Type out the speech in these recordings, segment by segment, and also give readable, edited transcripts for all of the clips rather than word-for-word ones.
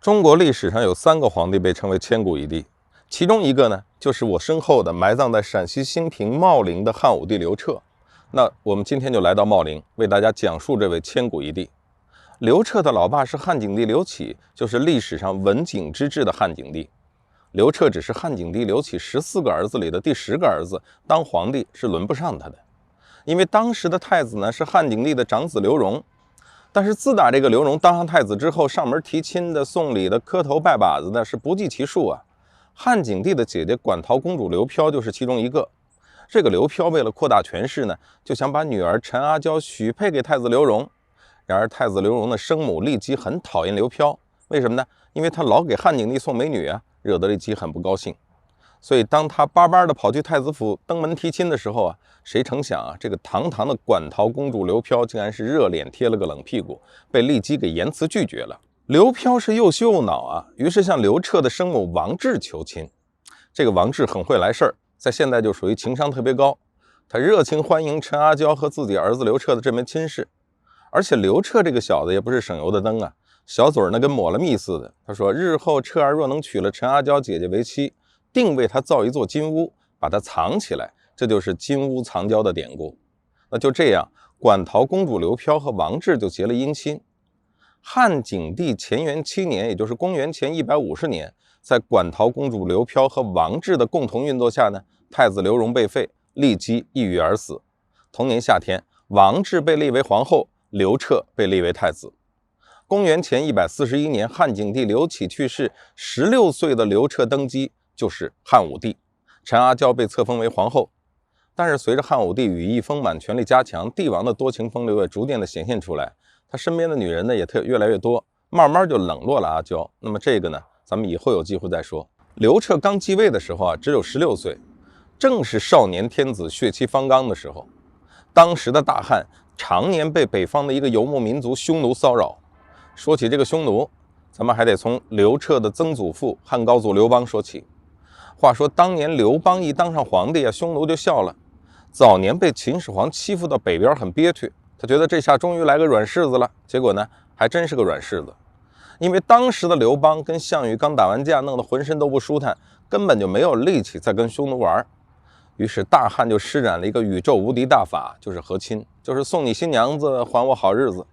中国历史上有3个皇帝被称为千古一帝，其中一个呢，就是我身后的埋葬在陕西兴平茂陵的汉武帝刘彻。那我们今天就来到茂陵，为大家讲述这位千古一帝。刘彻的老爸是汉景帝刘启，就是历史上文景之治的汉景帝。刘彻只是汉景帝刘启14个儿子里的第10个儿子，当皇帝是轮不上他的。因为当时的太子呢是汉景帝的长子刘荣，但是自打这个刘荣当上太子之后，上门提亲的、送礼的、磕头拜把子的是不计其数啊。汉景帝的姐姐馆陶公主刘飘就是其中一个。这个刘飘为了扩大权势呢，就想把女儿陈阿娇许配给太子刘荣。然而太子刘荣的生母骊姬很讨厌刘飘，为什么呢？因为他老给汉景帝送美女啊，惹得骊姬很不高兴。所以当他巴巴的跑去太子府登门提亲的时候啊，谁成想啊，这个堂堂的馆陶公主刘飘竟然是热脸贴了个冷屁股，被骊姬给严词拒绝了。刘飘是又羞又恼啊，于是向刘彻的生母王氏求亲。这个王氏很会来事儿，在现代就属于情商特别高，他热情欢迎陈阿娇和自己儿子刘彻的这门亲事。而且刘彻这个小子也不是省油的灯啊，小嘴呢跟抹了蜜似的。他说日后彻儿若能娶了陈阿娇姐姐为妻，定为他造一座金屋，把它藏起来，这就是金屋藏娇的典故。那就这样，馆陶公主刘飘和王氏就结了姻亲。汉景帝乾元7年，也就是公元前150年，在馆陶公主刘飘和王氏的共同运作下呢，太子刘荣被废，骊姬抑郁而死。同年夏天，王氏被立为皇后，刘彻被立为太子。公元前141年，汉景帝刘启去世，16岁的刘彻登基，就是汉武帝。陈阿娇被册封为皇后。但是随着汉武帝羽翼丰满，权力加强，帝王的多情风流也逐渐的显现出来，他身边的女人呢也越来越多，慢慢就冷落了阿娇。那么这个呢，咱们以后有机会再说。刘彻刚继位的时候啊，只有16岁，正是少年天子血气方刚的时候。当时的大汉常年被北方的一个游牧民族匈奴骚扰。说起这个匈奴，咱们还得从刘彻的曾祖父汉高祖刘邦说起。话说当年刘邦一当上皇帝啊，匈奴就笑了。早年被秦始皇欺负到北边很憋屈，他觉得这下终于来个软柿子了，结果呢还真是个软柿子。因为当时的刘邦跟项羽刚打完架，弄得浑身都不舒坦，根本就没有力气再跟匈奴玩。于是大汉就施展了一个宇宙无敌大法，就是和亲，就是送你新娘子还我好日子。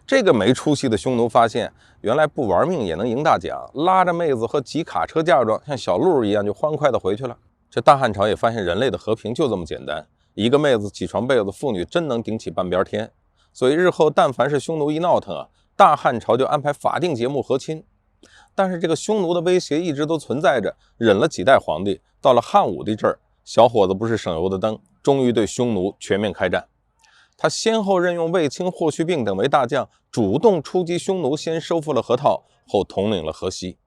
这个没出息的匈奴发现原来不玩命也能赢大奖，拉着妹子和几卡车嫁妆，像小鹿一样就欢快的回去了。这大汉朝也发现人类的和平就这么简单，一个妹子几床被子，妇女真能顶起半边天。所以日后但凡是匈奴一闹腾啊，大汉朝就安排法定节目和亲。但是这个匈奴的威胁一直都存在着，忍了几代皇帝，到了汉武帝这儿，小伙子不是省油的灯，终于对匈奴全面开战。他先后任用卫青、霍去病等为大将，主动出击匈奴，先收复了河套，后统领了河西。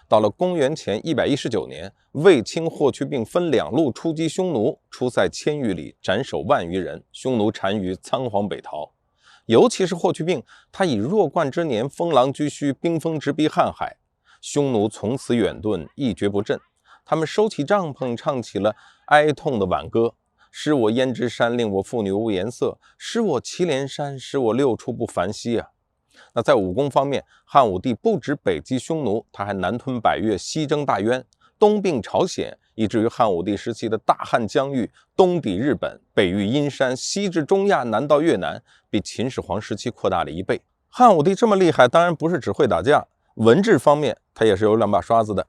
到了公元前119年，卫青、霍去病分2路出击匈奴，出塞1000余里，斩首万余人，匈奴单于仓皇北逃。尤其是霍去病，他以弱冠之年封狼居胥，兵锋直逼瀚海，匈奴从此远遁，一蹶不振。他们收起帐篷，唱起了哀痛的挽歌：使我胭脂衫，令我妇女无颜色；使我祁连山，使我六畜不烦息啊！那在武功方面，汉武帝不止北击匈奴，他还南吞百越，西征大渊，东并朝鲜，以至于汉武帝时期的大汉疆域，东抵日本，北遇阴山，西至中亚，南到越南，比秦始皇时期扩大了1倍。汉武帝这么厉害，当然不是只会打架，文治方面他也是有2把刷子的。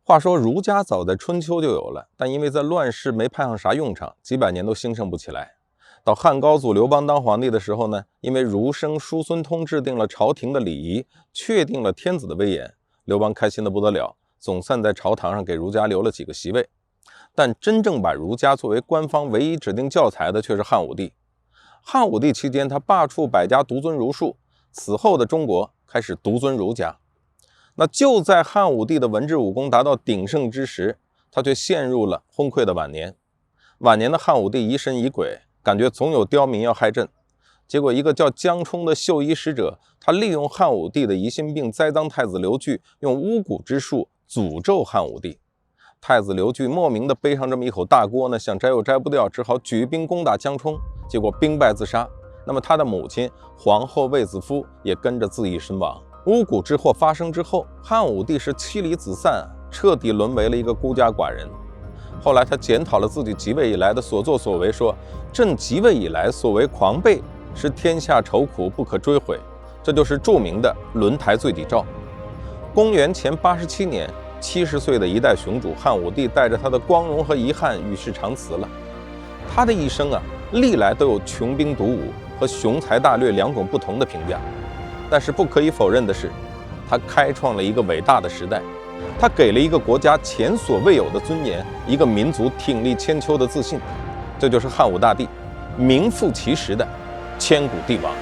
话说儒家早在春秋就有了，但因为在乱世没派上啥用场，几百年都兴盛不起来。到汉高祖刘邦当皇帝的时候呢，因为儒生叔孙通制定了朝廷的礼仪，确定了天子的威严，刘邦开心的不得了，总算在朝堂上给儒家留了几个席位。但真正把儒家作为官方唯一指定教材的却是汉武帝。汉武帝期间，他罢黜百家，独尊儒术，此后的中国开始独尊儒家。那就在汉武帝的文治武功达到鼎盛之时，他却陷入了昏聩的晚年。晚年的汉武帝疑神疑鬼，感觉总有刁民要害朕。结果一个叫江充的绣衣使者，他利用汉武帝的疑心病栽赃太子刘据，用巫蛊之术诅咒汉武帝。太子刘据莫名的背上这么一口大锅呢，想摘又摘不掉，只好举兵攻打江充，结果兵败自杀。那么他的母亲皇后卫子夫也跟着自缢身亡。巫蛊之祸发生之后，汉武帝是妻离子散，彻底沦为了一个孤家寡人。后来他检讨了自己即位以来的所作所为，说：“朕即位以来所为狂悖，是天下愁苦不可追悔。”这就是著名的轮台罪己诏。公元前87年，70岁的一代雄主汉武帝带着他的光荣和遗憾与世长辞了。他的一生历来都有穷兵黩武和雄才大略两种不同的评价。但是不可以否认的是，他开创了一个伟大的时代，他给了一个国家前所未有的尊严，一个民族挺立千秋的自信。这就是汉武大帝名副其实的千古帝王。